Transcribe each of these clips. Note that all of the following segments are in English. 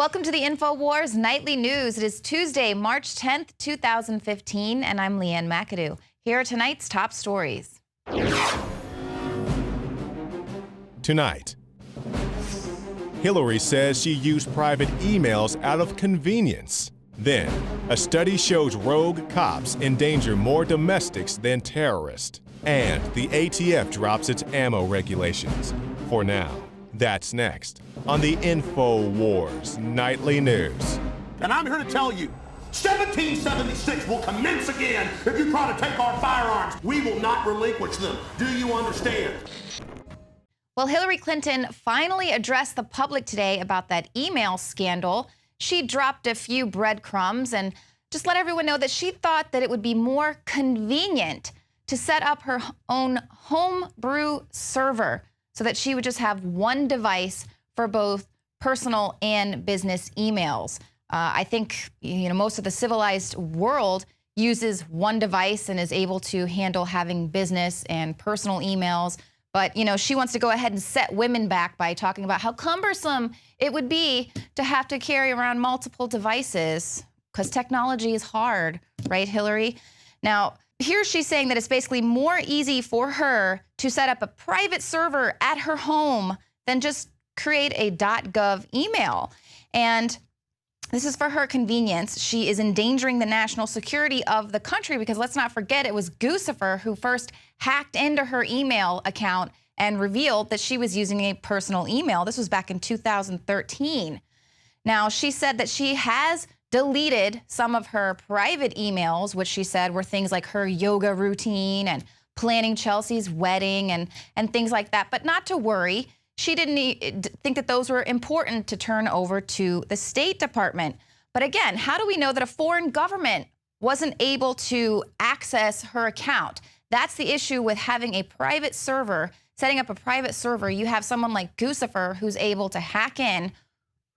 Welcome to the INFOWARS Nightly News. It is Tuesday, March 10th, 2015, and I'm Leanne McAdoo. Here are tonight's top stories. Tonight, Hillary says she used private emails out of convenience. Then, a study shows rogue cops endanger more domestics than terrorists. And the ATF drops its ammo regulations. For now, that's next on the INFOWARS Nightly News. And I'm here to tell you, 1776 will commence again if you try to take our firearms. We will not relinquish them. Do you understand? Well, Hillary Clinton finally addressed the public today about that email scandal. She dropped a few breadcrumbs and just let everyone know that she thought that it would be more convenient to set up her own homebrew server so that she would just have one device for both personal and business emails. I think most of the civilized world uses one device and is able to handle having business and personal emails. But, she wants to go ahead and set women back by talking about how cumbersome it would be to have to carry around multiple devices because technology is hard, right, Hillary? Now, here she's saying that it's basically more easy for her to set up a private server at her home than just create a .gov email. And this is for her convenience. She is endangering the national security of the country because let's not forget it was Guccifer who first hacked into her email account and revealed that she was using a personal email. This was back in 2013. Now, she said that she has deleted some of her private emails, which she said were things like her yoga routine and planning Chelsea's wedding and things like that. But not to worry. She didn't think that those were important to turn over to the State Department. But again, how do we know that a foreign government wasn't able to access her account? That's the issue with having a private server, setting up a private server. You have someone like Guccifer who's able to hack in.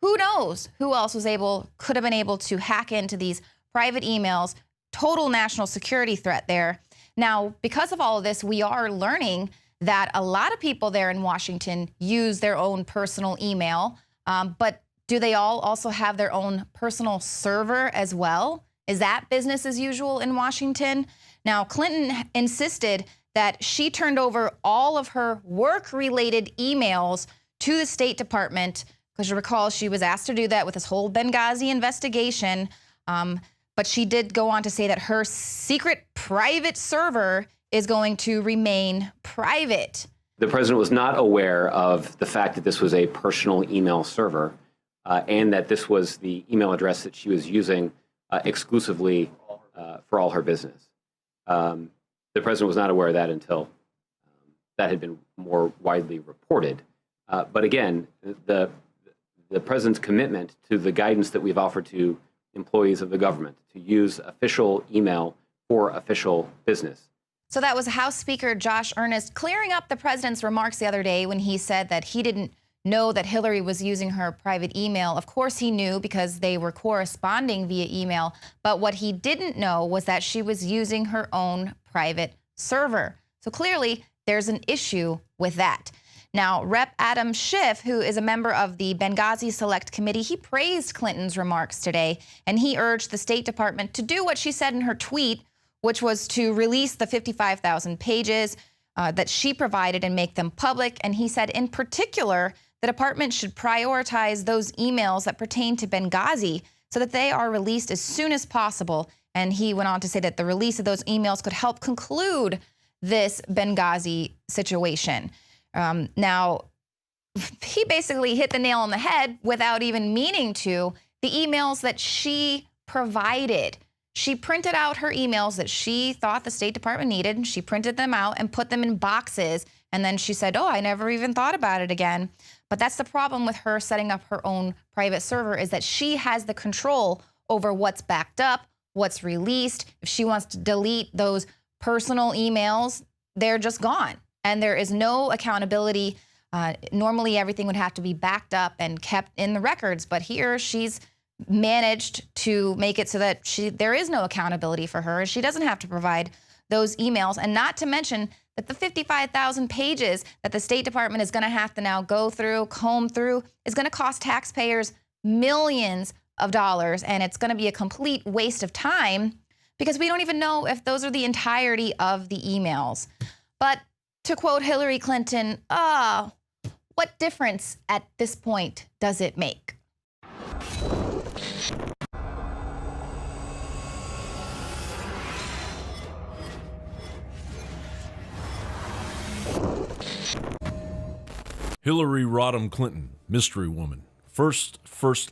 Who knows who else could have been able to hack into these private emails? Total national security threat there. Now, because of all of this, we are learning that a lot of people there in Washington use their own personal email, but do they all also have their own personal server as well? Is that business as usual in Washington? Now, Clinton insisted that she turned over all of her work-related emails to the State Department, because you recall she was asked to do that with this whole Benghazi investigation, but she did go on to say that her secret private server is going to remain private. The president was not aware of the fact that this was a personal email server and that this was the email address that she was using exclusively for all her business. The president was not aware of that until that had been more widely reported. But again, the president's commitment to the guidance that we've offered to employees of the government to use official email for official business. So that was House Speaker Josh Earnest clearing up the president's remarks the other day when he said that he didn't know that Hillary was using her private email. Of course he knew because they were corresponding via email. But what he didn't know was that she was using her own private server. So clearly there's an issue with that. Now, Rep. Adam Schiff, who is a member of the Benghazi Select Committee, he praised Clinton's remarks today, and he urged the State Department to do what she said in her tweet, which was to release the 55,000 pages that she provided and make them public. And he said, in particular, the department should prioritize those emails that pertain to Benghazi so that they are released as soon as possible. And he went on to say that the release of those emails could help conclude this Benghazi situation. Now, he basically hit the nail on the head without even meaning to. The emails that she provided. She printed out her emails that she thought the State Department needed, and she printed them out and put them in boxes. And then she said, oh, I never even thought about it again. But that's the problem with her setting up her own private server, is that she has the control over what's backed up, what's released. If she wants to delete those personal emails, they're just gone. And there is no accountability. Normally, everything would have to be backed up and kept in the records. But here she's managed to make it so that there is no accountability for her. She doesn't have to provide those emails. And not to mention that the 55,000 pages that the State Department is going to have to now go through, comb through, is going to cost taxpayers millions of dollars, and it's going to be a complete waste of time because we don't even know if those are the entirety of the emails. But to quote Hillary Clinton, what difference at this point does it make? Hillary Rodham Clinton, mystery woman, first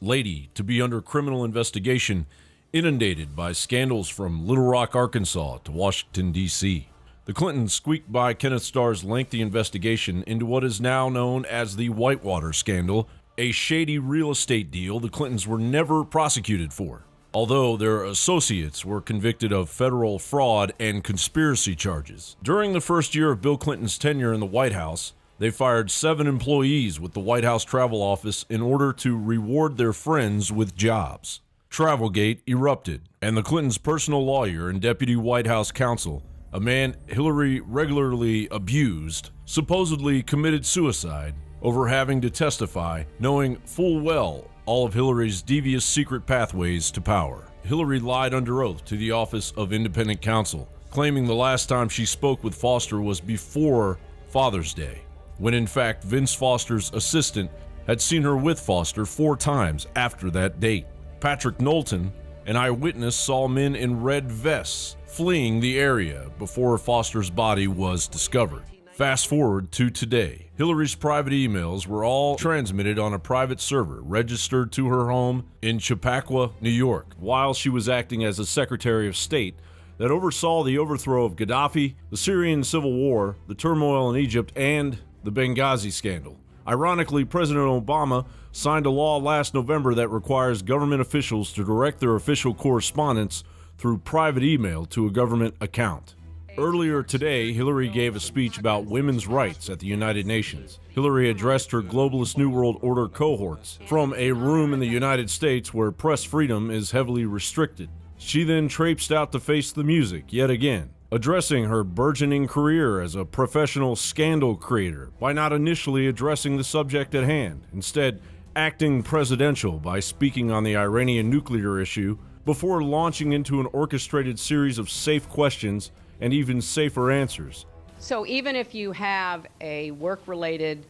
lady to be under criminal investigation, inundated by scandals from Little Rock, Arkansas to Washington, D.C. The Clintons squeaked by Kenneth Starr's lengthy investigation into what is now known as the Whitewater scandal, a shady real estate deal the Clintons were never prosecuted for, although their associates were convicted of federal fraud and conspiracy charges. During the first year of Bill Clinton's tenure in the White House, they fired 7 employees with the White House Travel Office in order to reward their friends with jobs. Travelgate erupted, and the Clintons' personal lawyer and deputy White House counsel, a man Hillary regularly abused, supposedly committed suicide over having to testify, knowing full well all of Hillary's devious secret pathways to power. Hillary lied under oath to the Office of Independent Counsel, claiming the last time she spoke with Foster was before Father's Day, when in fact Vince Foster's assistant had seen her with Foster 4 times after that date. Patrick Knowlton, an eyewitness, saw men in red vests fleeing the area before Foster's body was discovered. Fast forward to today. Hillary's private emails were all transmitted on a private server registered to her home in Chappaqua, New York, while she was acting as a Secretary of State that oversaw the overthrow of Gaddafi, the Syrian civil war, the turmoil in Egypt, and the Benghazi scandal. Ironically, President Obama signed a law last November that requires government officials to direct their official correspondence through private email to a government account. Earlier today, Hillary gave a speech about women's rights at the United Nations. Hillary addressed her globalist New World Order cohorts from a room in the United States where press freedom is heavily restricted. She then traipsed out to face the music yet again, addressing her burgeoning career as a professional scandal creator by not initially addressing the subject at hand, instead acting presidential by speaking on the Iranian nuclear issue before launching into an orchestrated series of safe questions and even safer answers. So even if you have a work-related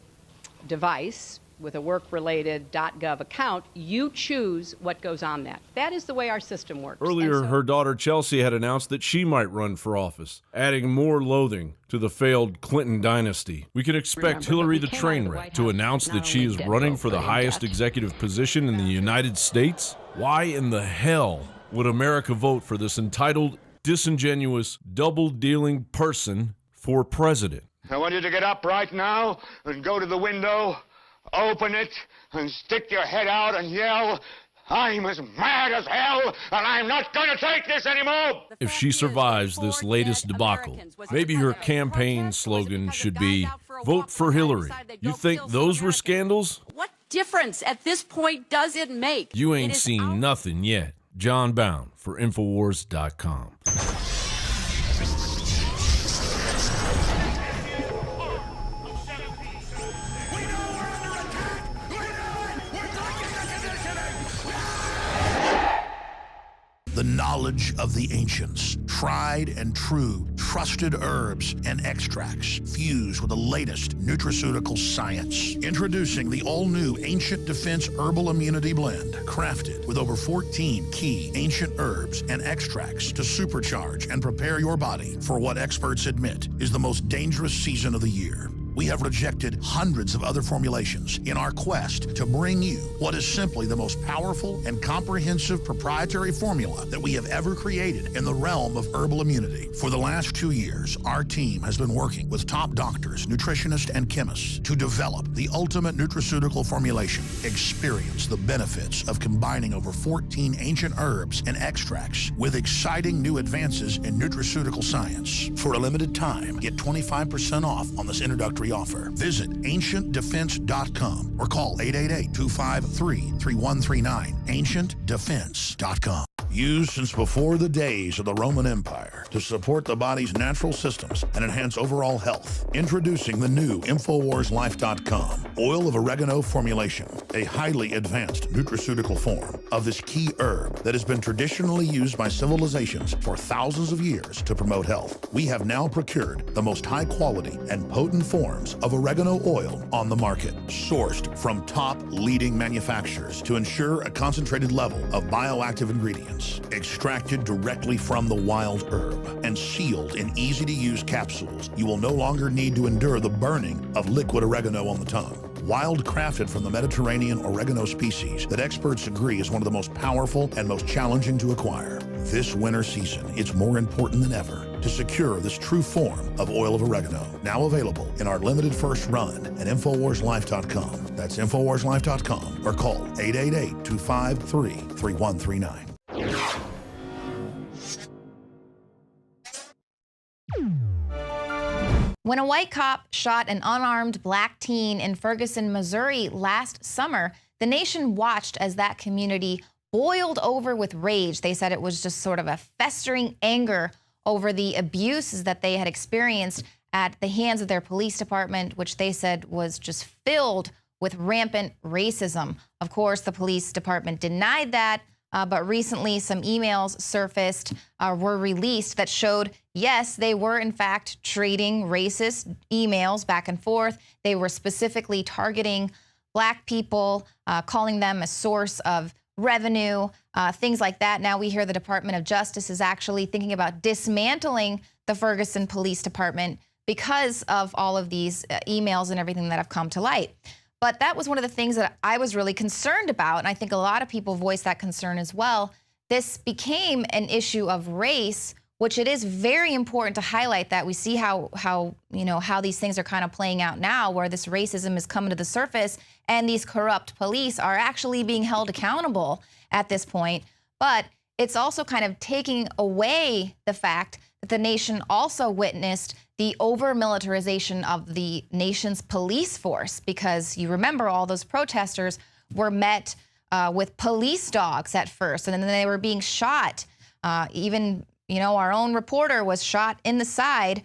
device with a work-related .gov account, you choose what goes on that. That is the way our system works. Earlier, her daughter Chelsea had announced that she might run for office, adding more loathing to the failed Clinton dynasty. We can expect Hillary the train wreck to announce that she is running for the highest executive position in the United States? Why in the hell would America vote for this entitled, disingenuous, double-dealing person for president? I want you to get up right now and go to the window, open it, and stick your head out and yell, "I'm as mad as hell, and I'm not going to take this anymore!" If she survives this latest debacle, maybe her campaign slogan should be, "Vote for Hillary." You think those were scandals? What difference at this point does it make? You ain't seen nothing yet. John Bound for INFOWARS.com. The knowledge of the ancients, tried and true, trusted herbs and extracts fused with the latest nutraceutical science. Introducing the all-new Ancient Defense Herbal Immunity Blend, crafted with over 14 key ancient herbs and extracts to supercharge and prepare your body for what experts admit is the most dangerous season of the year. We have rejected hundreds of other formulations in our quest to bring you what is simply the most powerful and comprehensive proprietary formula that we have ever created in the realm of herbal immunity. For the last 2 years, our team has been working with top doctors, nutritionists, and chemists to develop the ultimate nutraceutical formulation. Experience the benefits of combining over 14 ancient herbs and extracts with exciting new advances in nutraceutical science. For a limited time, get 25% off on this introductory offer. Visit ancientdefense.com or call 888-253-3139. ancientdefense.com. Used since before the days of the Roman Empire, to support the body's natural systems and enhance overall health. Introducing the new INFOWARSLife.com oil of oregano formulation, a highly advanced nutraceutical form of this key herb that has been traditionally used by civilizations for thousands of years to promote health. We have now procured the most high quality and potent forms of oregano oil on the market, sourced from top leading manufacturers to ensure a concentrated level of bioactive ingredients, extracted directly from the wild herb and sealed in easy-to-use capsules. You will no longer need to endure the burning of liquid oregano on the tongue. Wild crafted from the Mediterranean oregano species that experts agree is one of the most powerful and most challenging to acquire. This winter season, it's more important than ever to secure this true form of oil of oregano. Now available in our limited first run at INFOWARSLife.com. That's INFOWARSLife.com or call 888-253-3139. When a white cop shot an unarmed black teen in Ferguson, Missouri last summer, the nation watched as that community boiled over with rage. They said it was just sort of a festering anger over the abuses that they had experienced at the hands of their police department, which they said was just filled with rampant racism. Of course, the police department denied that, but recently some emails surfaced, were released that showed, yes, they were in fact trading racist emails back and forth. They were specifically targeting black people, calling them a source of revenue, things like that. Now we hear the Department of Justice is actually thinking about dismantling the Ferguson Police Department because of all of these emails and everything that have come to light. But that was one of the things that I was really concerned about, and I think a lot of people voiced that concern as well. This became an issue of race, which it is very important to highlight that. We see how these things are kind of playing out now, where this racism is coming to the surface and these corrupt police are actually being held accountable at this point. But it's also kind of taking away the fact that the nation also witnessed the over-militarization of the nation's police force, because you remember all those protesters were met with police dogs at first, and then they were being shot. Even, our own reporter was shot in the side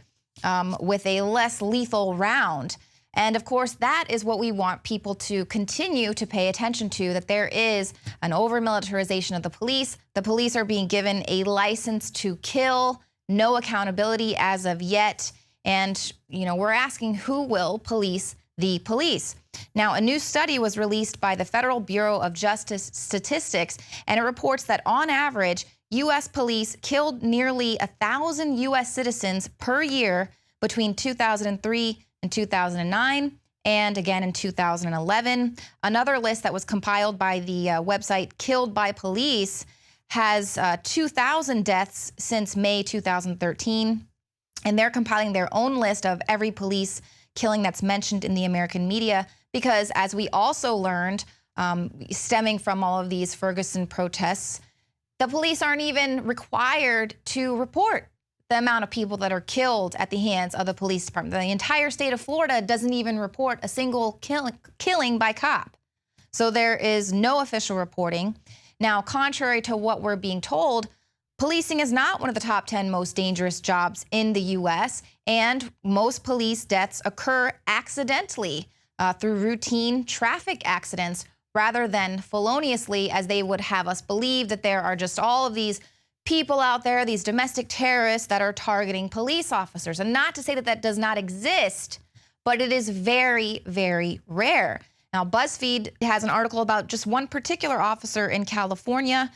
with a less lethal round. And of course, that is what we want people to continue to pay attention to, that there is an over-militarization of the police. The police are being given a license to kill, no accountability as of yet. And, we're asking who will police the police. Now, a new study was released by the Federal Bureau of Justice Statistics, and it reports that on average, U.S. police killed nearly 1,000 U.S. citizens per year between 2003 and 2009, and again in 2011. Another list that was compiled by the website Killed by Police has 2,000 deaths since May 2013. And they're compiling their own list of every police killing that's mentioned in the American media, because as we also learned, stemming from all of these Ferguson protests, the police aren't even required to report the amount of people that are killed at the hands of the police department. The entire state of Florida doesn't even report a single killing by cop. So there is no official reporting. Now, contrary to what we're being told, policing is not one of the top 10 most dangerous jobs in the U.S., and most police deaths occur accidentally through routine traffic accidents rather than feloniously, as they would have us believe that there are just all of these people out there, these domestic terrorists that are targeting police officers. And not to say that that does not exist, but it is very, very rare. Now, BuzzFeed has an article about just one particular officer in California.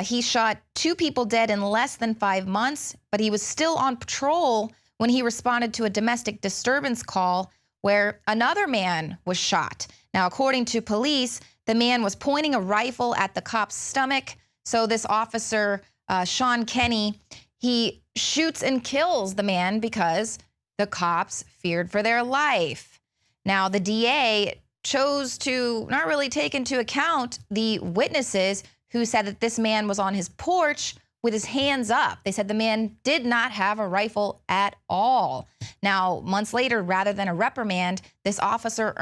He shot 2 people dead in less than 5 months, but he was still on patrol when he responded to a domestic disturbance call where another man was shot. Now, according to police, the man was pointing a rifle at the cop's stomach. So this officer, Sean Kenny, he shoots and kills the man because the cops feared for their life. Now, the DA chose to not really take into account the witnesses who said that this man was on his porch with his hands up. They said the man did not have a rifle at all. Now, months later, rather than a reprimand, this officer